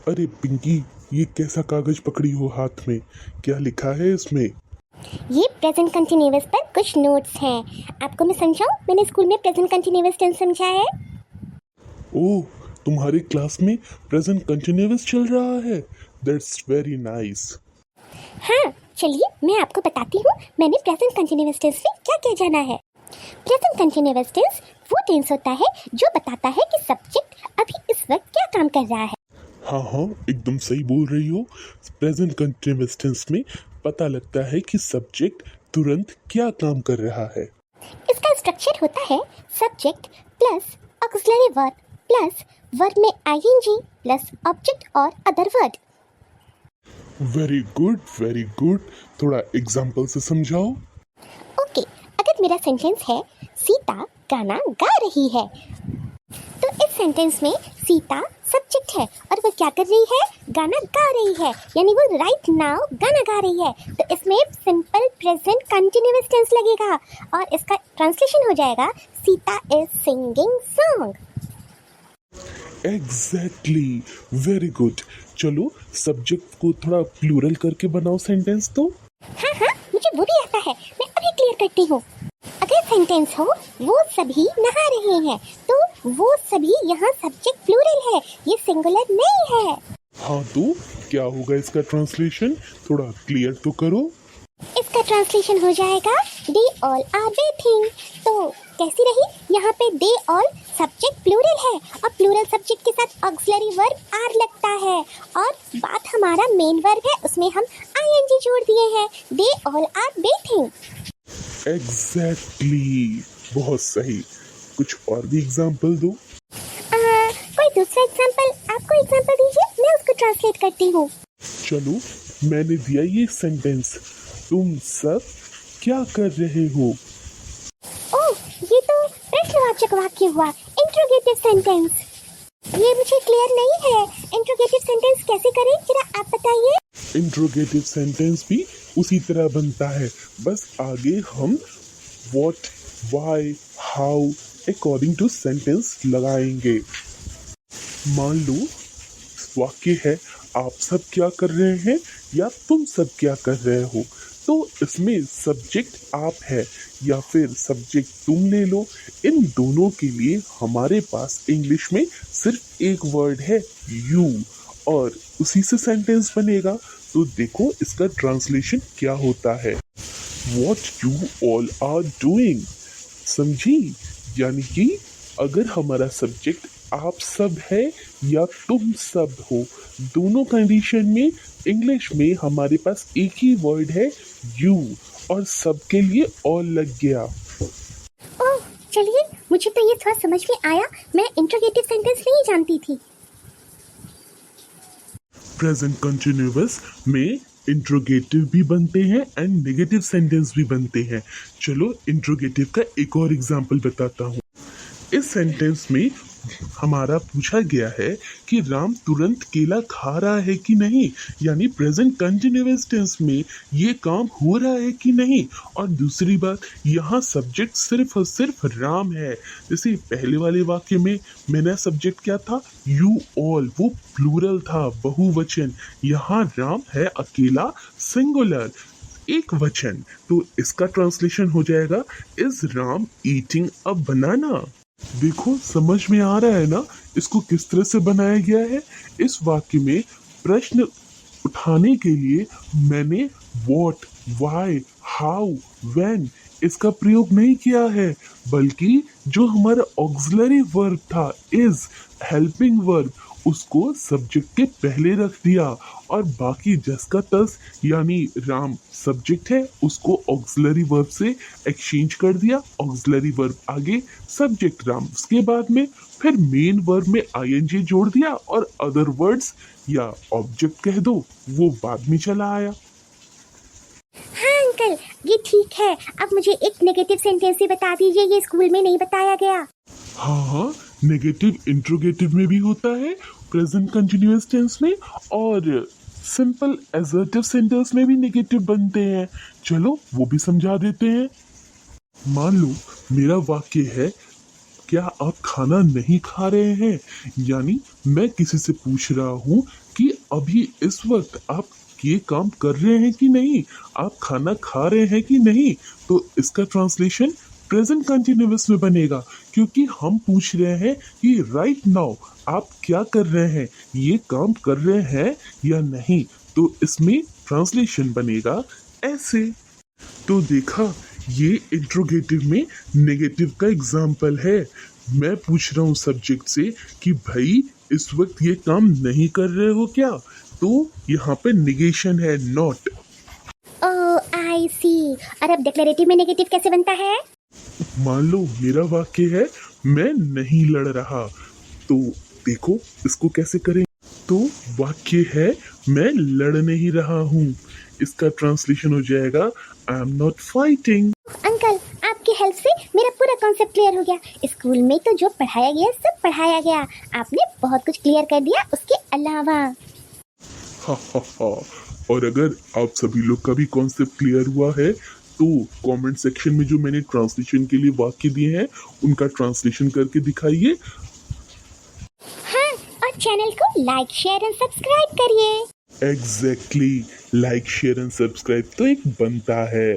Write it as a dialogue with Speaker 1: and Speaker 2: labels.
Speaker 1: अरे पिंकी, ये कैसा कागज पकड़ी हो हाथ में? क्या लिखा है इसमें?
Speaker 2: ये प्रेजेंट कंटिन्यूअस पर कुछ नोट्स हैं। आपको मैं समझाऊं? मैंने स्कूल में प्रेजेंट कंटिन्यूअस टेंस समझा है।
Speaker 1: ओह, तुम्हारी क्लास में प्रेजेंट कंटिन्यूअस चल रहा है। That's very nice.
Speaker 2: हाँ, चलिए मैं आपको बताती हूँ मैंने प्रेजेंट कंटिन्यूअस टेंस में क्या क्या जाना है। प्रेजेंट कंटिन्यूअस टेंस वो टेंस होता है जो बताता है कि सब्जेक्ट अभी इस वक्त क्या काम कर रहा है।
Speaker 1: हाँ, एकदम सही बोल रही हो। प्रेजेंट कंटिन्यूअस टेंस में पता लगता है कि सब्जेक्ट तुरंत क्या काम कर रहा है।
Speaker 2: इसका स्ट्रक्चर होता है subject plus auxiliary verb plus verb में आईएनजी प्लस ऑब्जेक्ट और other word.
Speaker 1: Very good, very good. थोड़ा एग्जाम्पल से समझाओ।
Speaker 2: ओके, अगर मेरा सेंटेंस है सीता गाना गा रही है, तो इस सेंटेंस में सीता सब्जेक्ट है और वो क्या कर रही है? गाना गा रही है, यानी वो राइट नाउ गाना गा रही है। तो इसमें सिंपल प्रेजेंट कंटिन्यूअस टेंस लगेगा और इसका ट्रांसलेशन हो जाएगा Sita is singing song.
Speaker 1: Exactly, very good. चलो सब्जेक्ट को थोड़ा प्लूरल करके बनाओ सेंटेंस तो।
Speaker 2: हाँ, मुझे वो भी आता है, मैं अभी क्लियर करती हूँ। अगर सेंटेंस हो वो सभी नहा रहे हैं, तो वो सभी यहाँ सब्जेक्ट प्लूरल है, ये सिंगुलर नहीं है।
Speaker 1: हाँ, तो क्या होगा इसका ट्रांसलेशन? थोड़ा क्लियर तो करो।
Speaker 2: इसका ट्रांसलेशन हो जाएगा दे ऑल आर बेथिंग। तो कैसी रही? यहाँ पे दे ऑल सब्जेक्ट प्लूरल है और प्लूरल सब्जेक्ट के साथ ऑक्सिलरी वर्ब आर लगता है और बात हमारा मेन वर्ब है, उसमें हम आईएनजी जोड़ दिए हैं। They all are bathing.
Speaker 1: Exactly, बहुत सही। कुछ और भी एग्जाम्पल दो।
Speaker 2: कोई दूसरा एग्जाम्पल? आपको एग्जाम्पल दीजिए, मैं उसको ट्रांसलेट करती हूँ।
Speaker 1: चलो, मैंने दिया ये सेंटेंस, तुम सब क्या कर रहे हो?
Speaker 2: ओह, ये तो प्रश्नवाचक वाक्य हुआ, इंट्रोगेटिव सेंटेंस। ये मुझे क्लियर नहीं है, इंट्रोगेटिव सेंटेंस कैसे करें, जरा आप बताइए।
Speaker 1: इंट्रोगेटिव सेंटेंस भी उसी तरह बनता है, बस आगे हम what, why, how according to sentence लगाएंगे। मान लो वाक्य है आप सब क्या कर रहे हैं या तुम सब क्या कर रहे हो, तो इसमें सब्जेक्ट आप है या फिर सब्जेक्ट तुम ले लो। इन दोनों के लिए हमारे पास इंग्लिश में सिर्फ एक वर्ड है यू, और उसी से सेंटेंस बनेगा। तो देखो इसका ट्रांसलेशन क्या होता है। What you all are doing, समझी? यानी कि अगर हमारा सब्जेक्ट आप सब है या तुम सब हो, दोनों कंडीशन में इंग्लिश में हमारे पास एक ही वर्ड है यू, और सब के लिए ऑल लग गया।
Speaker 2: ओह, चलिए, मुझे तो ये थोड़ा समझ में आया, मैं इंट्रोगेटिव सेंटेंस नहीं जानती थी।
Speaker 1: प्रेजेंट कंटिन्यूअस में इंट्रोगेटिव भी बनते हैं एंड नेगेटिव सेंटेंस भी बनते हैं। चलो इंट्रोगेटिव का एक और एग्जांपल बताता हूँ। इस सेंटेंस में हमारा पूछा गया है कि राम तुरंत केला खा रहा है कि नहीं, यानी प्रेजेंट कंटिन्यूअस टेंस में ये काम हो रहा है कि नहीं। और दूसरी बात, यहाँ सब्जेक्ट सिर्फ और सिर्फ राम है। जैसे पहले वाले वाक्य में मेरा सब्जेक्ट क्या था? यू ऑल, वो प्लूरल था, बहुवचन। यहाँ राम है अकेला, सिंगुलर, एक वचन। तो इसका ट्रांसलेशन हो जाएगा इज राम ईटिंग अ बनाना। देखो समझ में आ रहा है ना इसको किस तरह से बनाया गया है। इस वाक्य में प्रश्न उठाने के लिए मैंने व्हाट, व्हाई, हाउ, व्हेन इसका प्रयोग नहीं किया है, बल्कि जो हमारा ऑक्सिलरी वर्ब था इज, हेल्पिंग वर्ब, उसको सब्जेक्ट के पहले रख दिया और बाकी जस का तस, यानी राम सब्जेक्ट है उसको ऑक्सिलरी वर्ब से एक्सचेंज कर दिया। ऑक्सिलरी वर्ब आगे, सब्जेक्ट राम, उसके बाद में फिर मेन वर्ब में आईएनजी जोड़ दिया और अदर वर्ड्स या ऑब्जेक्ट कह दो, वो बाद में चला आया।
Speaker 2: हाँ अंकल, ये ठीक है। अब मुझे एक नेगेटिव सेंटेंस ही बता दीजिए, ये स्कूल में नहीं बताया गया।
Speaker 1: हाँ, नेगेटिव इंट्रोगेटिव में भी होता है, प्रेजेंट कंटिन्यूअस टेंस में, और सिंपल एसर्टिव सेंटेंस में भी नेगेटिव बनते हैं। चलो वो भी समझा देते हैं। मान लो मेरा वाक्य है क्या आप खाना नहीं खा रहे हैं? यानी मैं किसी से पूछ रहा हूँ कि अभी इस वक्त आप ये काम कर रहे हैं कि नहीं, आप खाना खा रहे हैं कि नहीं। तो इसका ट्रांसलेशन प्रेजेंट कंटिन्यूअस में बनेगा, क्योंकि हम पूछ रहे हैं कि राइट नाउ आप क्या कर रहे हैं, ये काम कर रहे हैं या नहीं। तो इसमें ट्रांसलेशन बनेगा ऐसे। तो देखा, ये इंट्रोगेटिव में नेगेटिव का एग्जाम्पल है। मैं पूछ रहा हूँ सब्जेक्ट से कि भाई इस वक्त ये काम नहीं कर रहे हो क्या, तो यहाँ पे निगेशन है, नॉट।
Speaker 2: ओह आई सी। और अब डिक्लेरेटिव में नेगेटिव कैसे बनता है?
Speaker 1: मान लो मेरा वाक्य है मैं नहीं लड़ रहा, तो देखो इसको कैसे करें। तो वाक्य है मैं लड़ नहीं रहा हूँ, इसका ट्रांसलेशन हो जाएगा I am not fighting.
Speaker 2: Uncle, आपकी हेल्प से मेरा पूरा कॉन्सेप्ट क्लियर हो गया। स्कूल में तो जो पढ़ाया गया सब पढ़ाया गया, आपने बहुत कुछ क्लियर कर दिया उसके अलावा।
Speaker 1: हा हा हा। और अगर आप सभी लोग का भी कॉन्सेप्ट क्लियर हुआ है तो कमेंट सेक्शन में जो मैंने ट्रांसलेशन के लिए वाक्य दिए हैं उनका ट्रांसलेशन करके दिखाइए।
Speaker 2: हाँ, और चैनल को लाइक शेयर एंड सब्सक्राइब करिए।
Speaker 1: Exactly, like share and subscribe तो एक बनता है।